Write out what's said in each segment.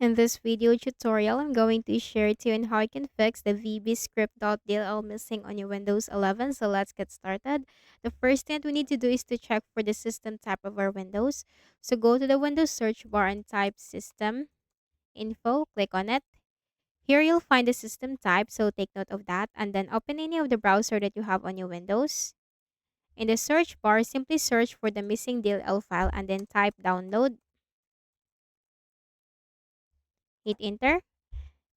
In this video tutorial, I'm going to share to you on how you can fix the Vbscript.dll missing on your Windows 11. So let's get started. The first thing that we need to do is to check for the system type of our Windows. So go to the Windows search bar and type System Info. Click on it. Here you'll find the system type, so take note of that. And then open any of the browser that you have on your Windows. In the search bar, simply search for the missing DLL file and then type download. Hit enter.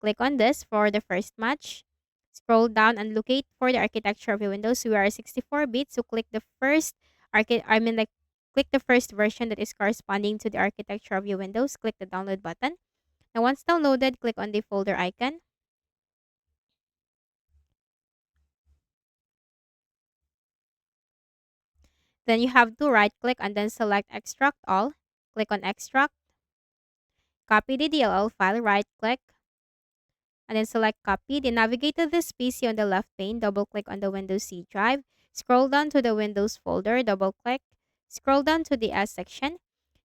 Click on this for the first match. Scroll down and locate for the architecture of your Windows. We are 64-bit, so click the first click the first version that is corresponding to the architecture of your Windows. Click the download button. Now once downloaded, click on the folder icon. Then you have to right click and then select extract all. Click on extract. Copy the DLL file, right click and then select copy. Then navigate to this PC on the left pane, double click on the Windows C drive, scroll down to the Windows folder, double click, scroll down to the S section.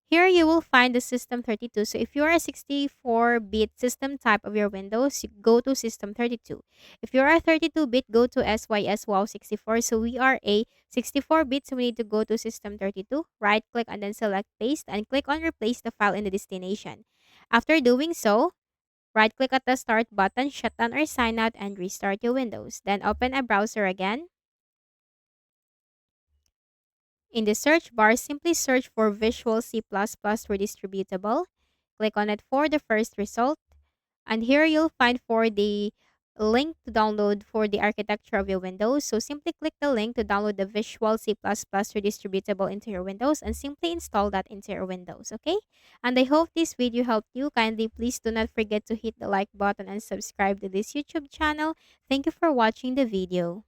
Here you will find the System 32. So if you are a 64-bit system type of your Windows, you go to System 32. If you are a 32-bit, go to SYS WoW 64. So we are a 64-bit, so we need to go to System 32. Right click and then select paste and click on replace the file in the destination. After doing so, right-click at the Start button, shut down or sign out, and restart your Windows. Then open a browser again. In the search bar, simply search for Visual C++ Redistributable. Click on it for the first result. And here you'll find for the link to download for the architecture of your Windows. So simply click the link to download the Visual C++ Redistributable into your Windows and simply install that into your Windows, okay? And I hope this video helped you. Kindly please do not forget to hit the like button and subscribe to this YouTube channel. Thank you for watching the video.